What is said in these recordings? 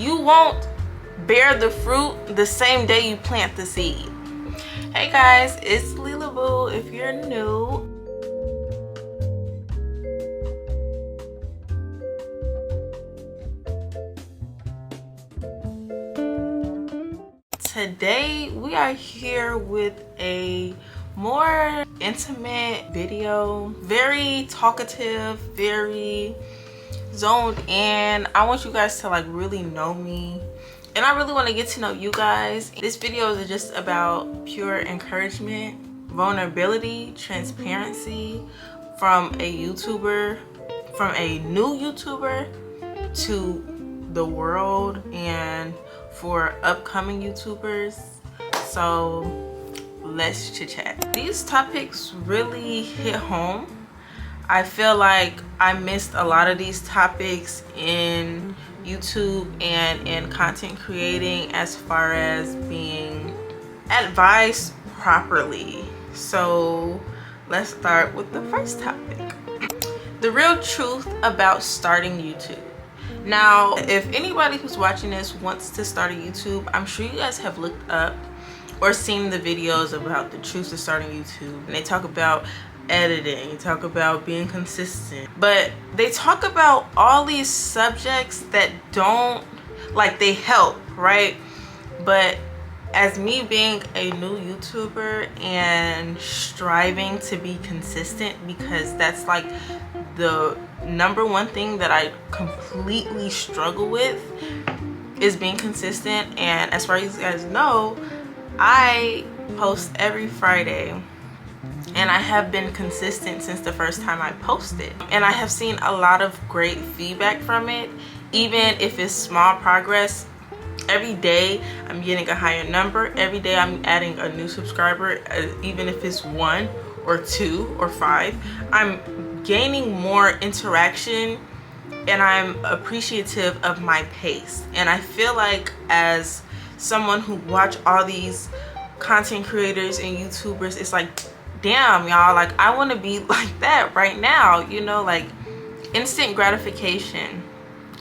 you won't bear the fruit the same day you plant the seed. Hey guys, it's Khaleelah Boo. If you're new, today we are here with a more intimate video, very talkative, very zoned in. I want you guys to like really know me, and I really want to get to know you guys. This video is just about pure encouragement, vulnerability, transparency from a YouTuber, from a new YouTuber to the world and for upcoming YouTubers. So let's chit chat. These topics really hit home. I feel like I missed a lot of these topics in YouTube and in content creating as far as being advised properly. So let's start with the first topic. The real truth about starting YouTube. Now, if anybody who's watching this wants to start a YouTube, I'm sure you guys have looked up or seen the videos about the truths of starting YouTube. And they talk about editing, talk about being consistent, but they talk about all these subjects that don't, like, they help, right? But as me being a new YouTuber and striving to be consistent, because that's like the number one thing that I completely struggle with is being consistent. And as far as you guys know, I post every Friday, and I have been consistent since the first time I posted, and I have seen a lot of great feedback from it. Even if it's small progress, every day I'm getting a higher number. Every day I'm adding a new subscriber, even if it's 1 or 2 or 5. I'm gaining more interaction, and I'm appreciative of my pace. And I feel like as someone who watch all these content creators and YouTubers, it's like, damn, y'all, like I want to be like that right now, you know, like instant gratification.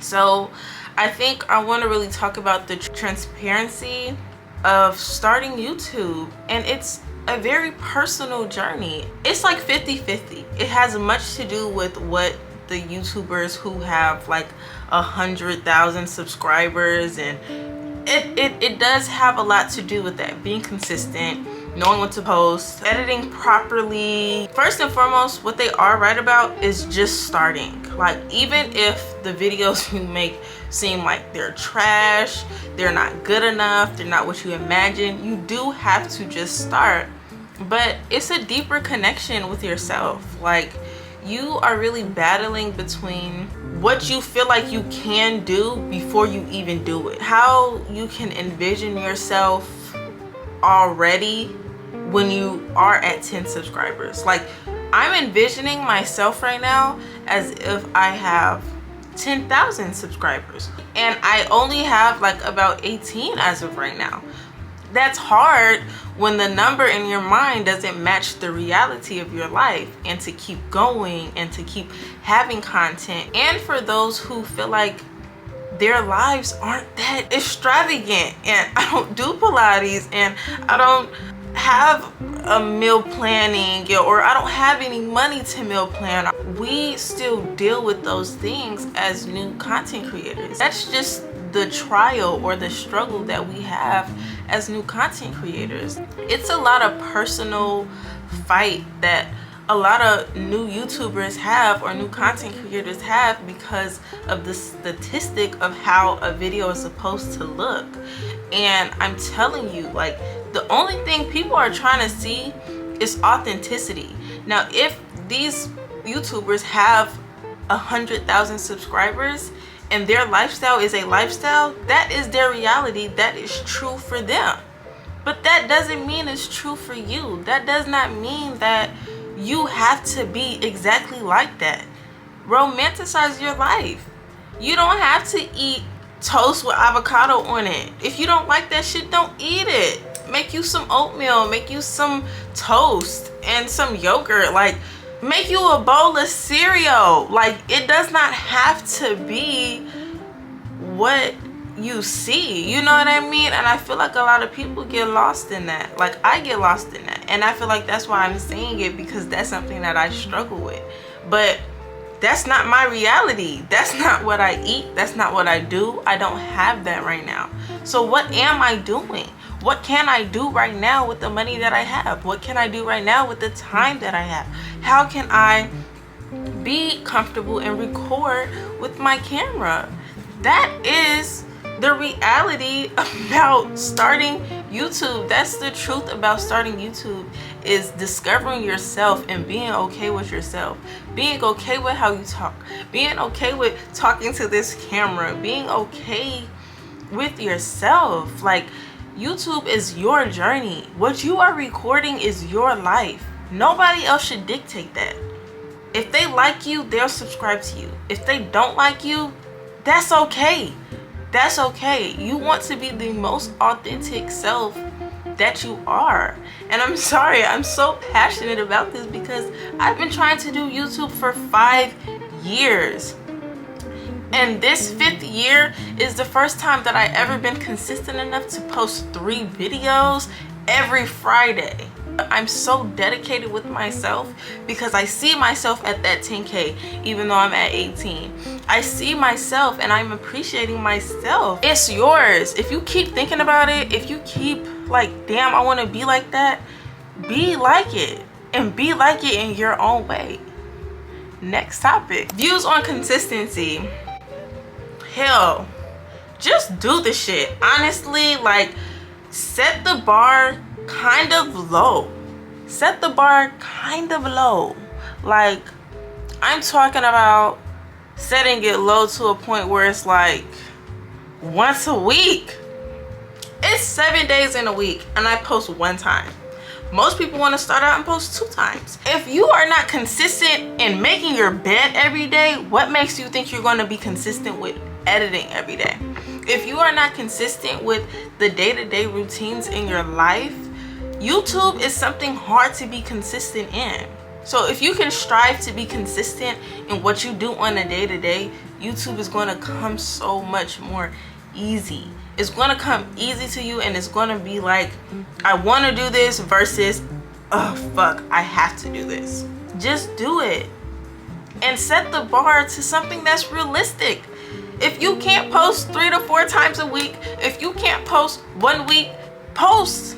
So I think I want to really talk about the transparency of starting YouTube, and it's a very personal journey. It's like 50-50. It has much to do with what the YouTubers who have like 100,000 subscribers, and it does have a lot to do with that, being consistent, knowing what to post, editing properly. First and foremost, what they are right about is just starting. Like, even if the videos you make seem like they're trash, they're not good enough, they're not what you imagine, you do have to just start. But it's a deeper connection with yourself. Like, you are really battling between what you feel like you can do before you even do it. How you can envision yourself already when you are at 10 subscribers. Like, I'm envisioning myself right now as if I have 10,000 subscribers, and I only have like about 18 as of right now. That's hard when the number in your mind doesn't match the reality of your life, and to keep going and to keep having content. And for those who feel like their lives aren't that extravagant, and I don't do Pilates, and I don't have a meal planning, or I don't have any money to meal plan, we still deal with those things as new content creators. That's just the trial or the struggle that we have as new content creators. It's a lot of personal fight that a lot of new YouTubers have, or new content creators have, because of the statistic of how a video is supposed to look. And I'm telling you, like, the only thing people are trying to see is authenticity. Now, if these YouTubers have 100,000 subscribers and their lifestyle is a lifestyle, that is their reality, that is true for them. But that doesn't mean it's true for you. That does not mean that you have to be exactly like that. Romanticize your life. You don't have to eat toast with avocado on it. If you don't like that shit, don't eat it. Make you some oatmeal, make you some toast and some yogurt. Like, make you a bowl of cereal. Like, it does not have to be what you see, you know what I mean? And I feel like a lot of people get lost in that. Like, I get lost in that, and I feel like that's why I'm saying it, because that's something that I struggle with. But that's not my reality. That's not what I eat. That's not what I do. I don't have that right now. So what am I doing? What can I do right now with the money that I have? What can I do right now with the time that I have? How can I be comfortable and record with my camera? That is the reality about starting YouTube. That's the truth about starting YouTube, is discovering yourself and being okay with yourself, being okay with how you talk, being okay with talking to this camera, being okay with yourself. Like, YouTube is your journey. What you are recording is your life. Nobody else should dictate that. If they like you, they'll subscribe to you. If they don't like you, that's okay. That's okay. You want to be the most authentic self that you are. And I'm sorry, I'm so passionate about this because I've been trying to do YouTube for 5 years. And this 5th year is the first time that I ever been consistent enough to post 3 videos every Friday. I'm so dedicated with myself because I see myself at that 10K even though I'm at 18. I see myself and I'm appreciating myself. It's yours. If you keep thinking about it, if you keep like, damn, I want to be like that, be like it, and be like it in your own way. Next topic. Views on consistency. Hell, just do the shit. Honestly, like, set the bar kind of low. Set the bar kind of low. Like, I'm talking about setting it low to a point where it's like once a week. It's 7 days in a week and I post 1 time. Most people want to start out and post 2 times. If you are not consistent in making your bed every day, what makes you think you're going to be consistent with editing every day? If you are not consistent with the day-to-day routines in your life, YouTube is something hard to be consistent in. So if you can strive to be consistent in what you do on a day-to-day, YouTube is going to come so much more easy. It's going to come easy to you, and it's going to be like, I want to do this versus, oh fuck, I have to do this. Just do it and set the bar to something that's realistic. If you can't post 3 to 4 times a week, if you can't post 1 week, post.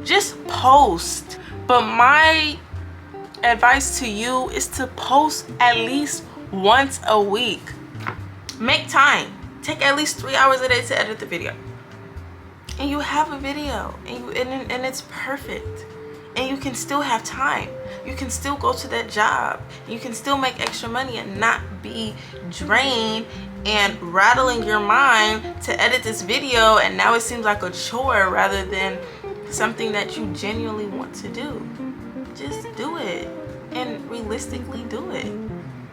Just post. But my advice to you is to post at least once a week. Make time. Take at least 3 hours a day to edit the video, and you have a video, and it's perfect. And you can still have time. You can still go to that job. You can still make extra money and not be drained and rattling your mind to edit this video, and now it seems like a chore rather than something that you genuinely want to do. Just do it, and realistically do it.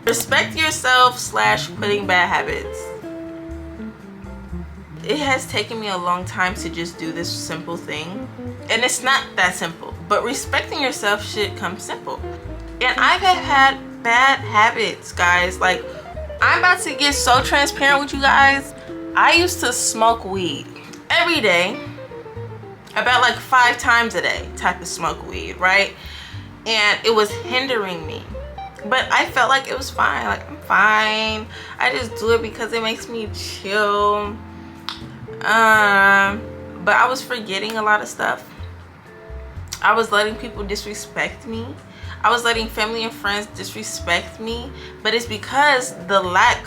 Respect yourself / quitting bad habits. It has taken me a long time to just do this simple thing, and it's not that simple, but respecting yourself should come simple. And I've had bad habits, guys. Like, I'm about to get so transparent with you guys. I used to smoke weed every day, about like 5 times a day type of smoke weed, right? And it was hindering me, but I felt like it was fine. Like, I'm fine. I just do it because it makes me chill. But I was forgetting a lot of stuff. I was letting people disrespect me. I was letting family and friends disrespect me, but it's because the lack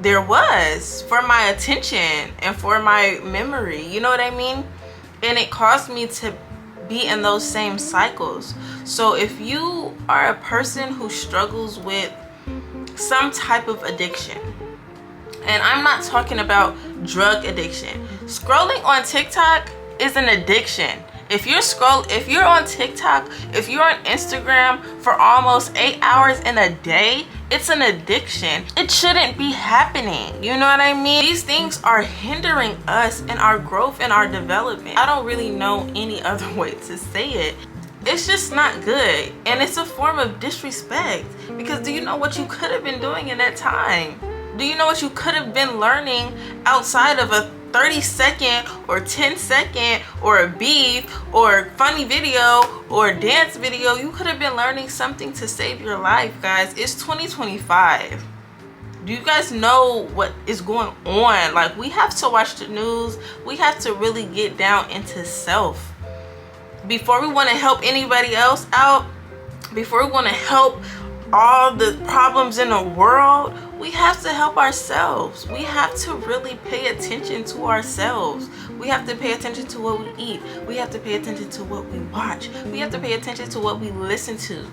there was for my attention and for my memory, you know what I mean? And it caused me to be in those same cycles. So if you are a person who struggles with some type of addiction, and I'm not talking about drug addiction. Scrolling on TikTok is an addiction. If you're on TikTok, if you're on Instagram for almost 8 hours in a day, it's an addiction. It shouldn't be happening. You know what I mean? These things are hindering us in our growth and our development. I don't really know any other way to say it. It's just not good. And it's a form of disrespect, because do you know what you could have been doing in that time? Do you know what you could have been learning outside of a 30-second or 10-second or a beef or funny video or dance video? You could have been learning something to save your life, guys. It's 2025. Do you guys know what is going on? Like, we have to watch the news. We have to really get down into self before we want to help anybody else out. Before we want to help all the problems in the world, we have to help ourselves. We have to really pay attention to ourselves. We have to pay attention to what we eat. We have to pay attention to what we watch. We have to pay attention to what we listen to.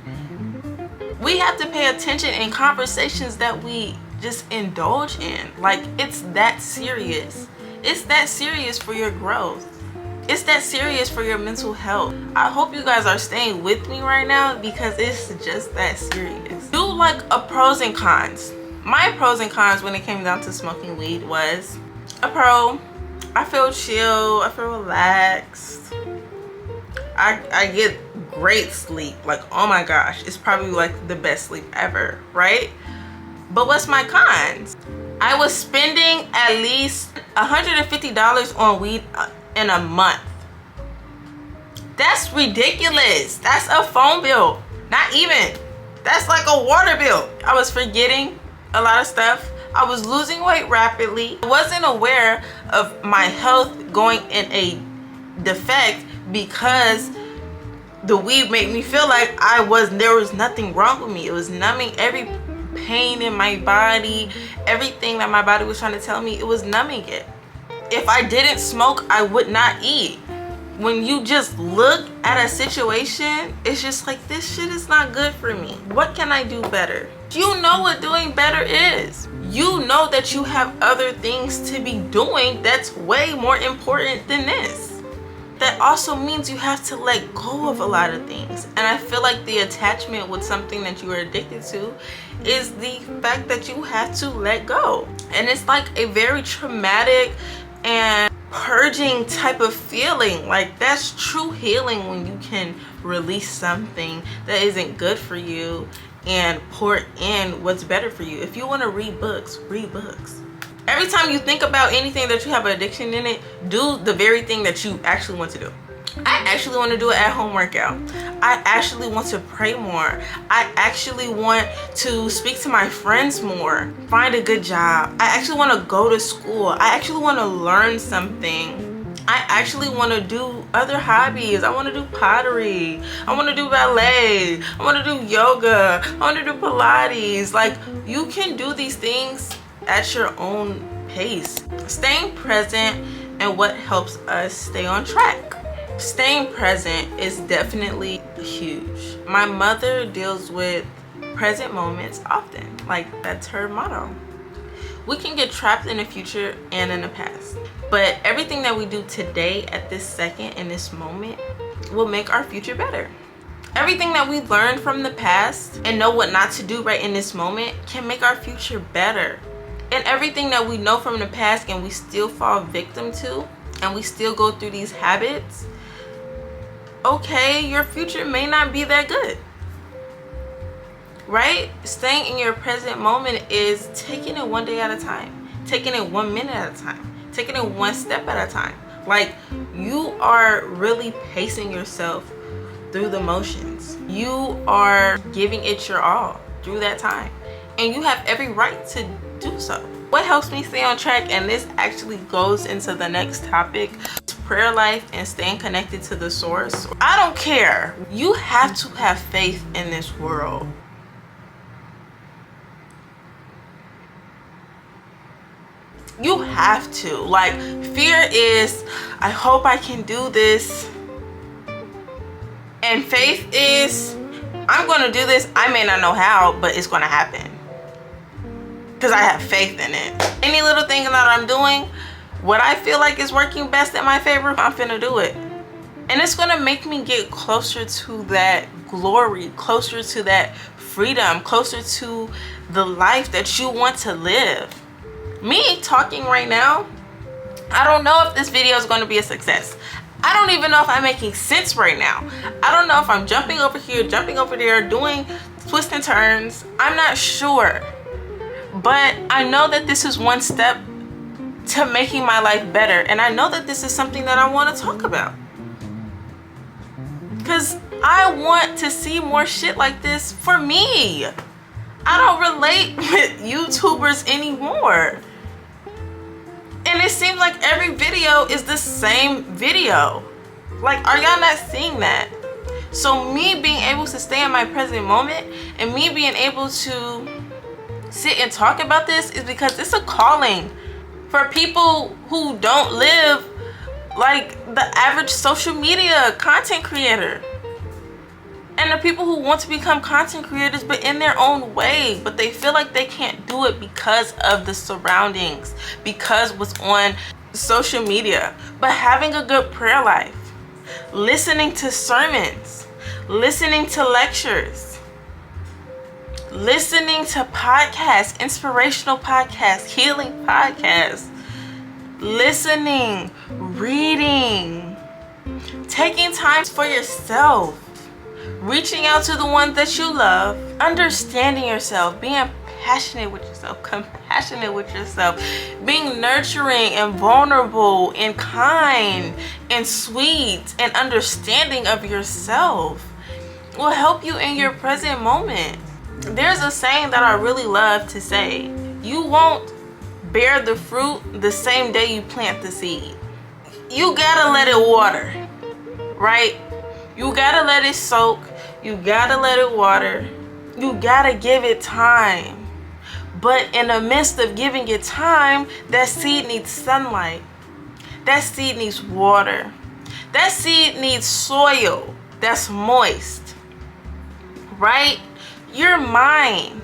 We have to pay attention in conversations that we just indulge in. Like, it's that serious. It's that serious for your growth. It's that serious for your mental health. I hope you guys are staying with me right now, because it's just that serious. Do like a pros and cons. My pros and cons when it came down to smoking weed was a pro. I feel chill. I feel relaxed. I get great sleep. Like, oh my gosh, it's probably like the best sleep ever, right? But what's my cons? I was spending at least $150 on weed in a month. That's ridiculous. That's a phone bill. Not even. That's like a water bill. I was forgetting a lot of stuff. I was losing weight rapidly. I wasn't aware of my health going in a defect because the weed made me feel like there was nothing wrong with me. It was numbing every pain in my body. Everything that my body was trying to tell me, it was numbing it. If I didn't smoke, I would not eat. When you just look at a situation, it's just like, this shit is not good for me. What can I do better? You know what doing better is. You know that you have other things to be doing that's way more important than this. That also means you have to let go of a lot of things. And I feel like the attachment with something that you are addicted to is the fact that you have to let go. And it's like a very traumatic and purging type of feeling. Like, that's true healing, when you can release something that isn't good for you and pour in what's better for you. If you want to read books, read books. Every time you think about anything that you have an addiction in it, do the very thing that you actually want to do. I actually want to do an at-home workout. I actually want to pray more. I actually want to speak to my friends more. Find a good job. I actually want to go to school. I actually want to learn something. I actually want to do other hobbies. I want to do pottery. I want to do ballet. I want to do yoga. I want to do Pilates. Like, you can do these things at your own pace. Staying present and what helps us stay on track. Staying present is definitely huge. My mother deals with present moments often. Like, that's her motto. We can get trapped in the future and in the past, but everything that we do today at this second, in this moment, will make our future better. Everything that we learned from the past and know what not to do right in this moment can make our future better. And everything that we know from the past and we still fall victim to, and we still go through these habits, okay, your future may not be that good, right? Staying in your present moment is taking it one day at a time, taking it 1 minute at a time, taking it one step at a time. Like, you are really pacing yourself through the motions. You are giving it your all through that time, and you have every right to do so. What helps me stay on track, and this actually goes into the next topic, is prayer life and staying connected to the source. I don't care. You have to have faith in this world. You have to. Like, fear is, I hope I can do this. And faith is, I'm going to do this. I may not know how, but it's going to happen, because I have faith in it. Any little thing that I'm doing, what I feel like is working best in my favor, I'm finna do it. And it's gonna make me get closer to that glory, closer to that freedom, closer to the life that you want to live. Me talking right now, I don't know if this video is gonna be a success. I don't even know if I'm making sense right now. I don't know if I'm jumping over here, jumping over there, doing twists and turns. I'm not sure. But I know that this is one step to making my life better, and I know that this is something that I want to talk about, because I want to see more shit like this for me. I don't relate with YouTubers anymore, and it seems like every video is the same video. Like, are y'all not seeing that? So me being able to stay in my present moment and me being able to sit and talk about this is because it's a calling for people who don't live like the average social media content creator, and the people who want to become content creators but in their own way, but they feel like they can't do it because of the surroundings, because what's on social media. But having a good prayer life, listening to sermons, listening to lectures, listening to podcasts, inspirational podcasts, healing podcasts, listening, reading, taking time for yourself, reaching out to the ones that you love, understanding yourself, being passionate with yourself, compassionate with yourself, being nurturing and vulnerable and kind and sweet and understanding of yourself will help you in your present moment. There's a saying that I really love to say: you won't bear the fruit the same day you plant the seed. You gotta let it water, right? You gotta let it soak. You gotta let it water. You gotta give it time. But in the midst of giving it time, that seed needs sunlight. That seed needs water. That seed needs soil that's moist, right? Your mind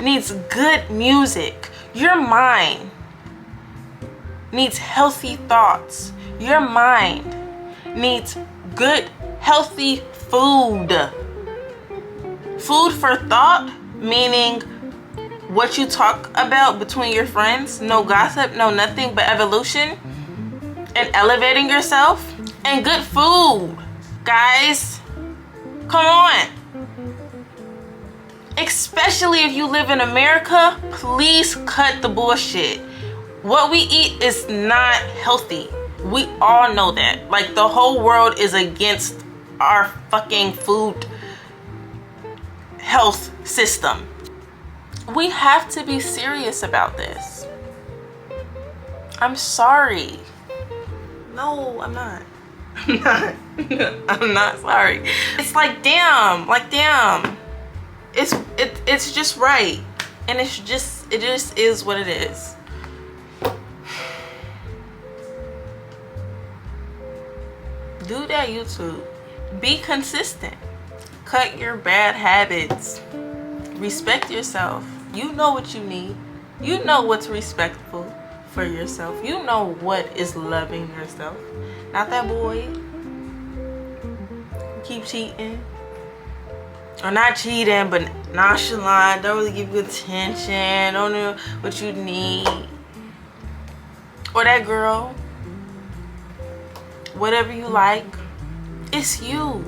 needs good music. Your mind needs healthy thoughts. Your mind needs good, healthy food. Food for thought, meaning what you talk about between your friends. No gossip, no nothing but evolution and elevating yourself. And good food, guys. Come on. Especially if you live in America, please cut the bullshit. What we eat is not healthy. We all know that. Like, the whole world is against our fucking food health system. We have to be serious about this. I'm sorry. No, I'm not. I'm not. I'm not sorry. It's like, damn. Like, damn. It's just right. And it just is what it is. Do that, YouTube. Be consistent. Cut your bad habits. Respect yourself. You know what you need. You know what's respectful for yourself. You know what is loving yourself. Not that boy who keep cheating. Or not cheating, but nonchalant. Don't really give you attention. Don't know what you need. Or that girl. Whatever you like. It's you.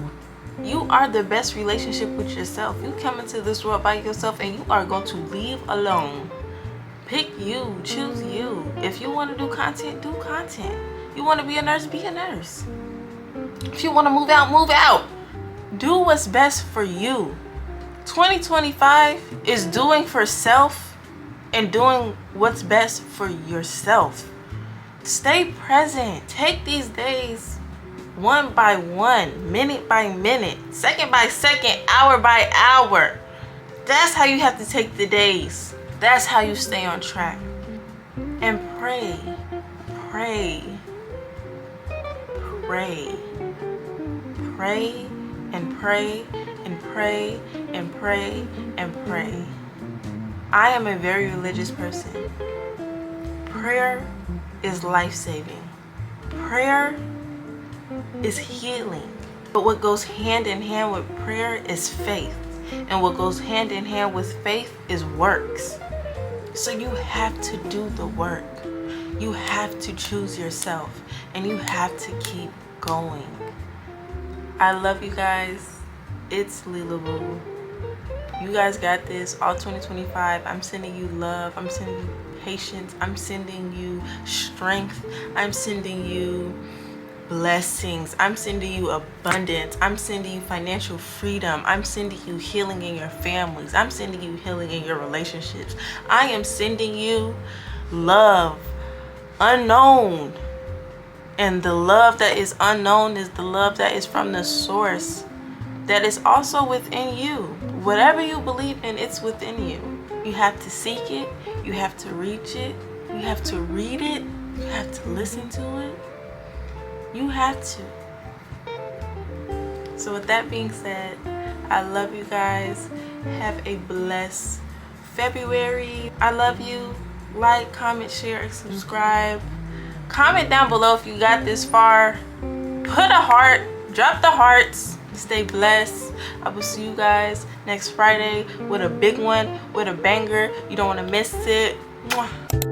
You are the best relationship with yourself. You come into this world by yourself and you are going to leave alone. Pick you. Choose you. If you want to do content, do content. You want to be a nurse, be a nurse. If you want to move out, move out. Do what's best for you. 2025 is doing for self and doing what's best for yourself. Stay present. Take these days one by one, minute by minute, second by second, hour by hour. That's how you have to take the days. That's how you stay on track. And pray, pray, pray, pray, and pray, and pray, and pray, and pray. I am a very religious person. Prayer is life-saving. Prayer is healing. But what goes hand in hand with prayer is faith. And what goes hand in hand with faith is works. So you have to do the work. You have to choose yourself. And you have to keep going. I love you guys. It's Khaleelah. You guys got this. All 2025, I'm sending you love. I'm sending you patience. I'm sending you strength. I'm sending you blessings. I'm sending you abundance. I'm sending you financial freedom. I'm sending you healing in your families. I'm sending you healing in your relationships. I am sending you love unknown. And the love that is unknown is the love that is from the source, that is also within you. Whatever you believe in, it's within you. You have to seek it. You have to reach it. You have to read it. You have to listen to it. You have to. So with that being said, I love you guys. Have a blessed February. I love you. Like, comment, share, and subscribe. Comment down below if you got this far. Put a heart. Drop the hearts. Stay blessed. I will see you guys next Friday with a big one, with a banger. You don't want to miss it. Mwah.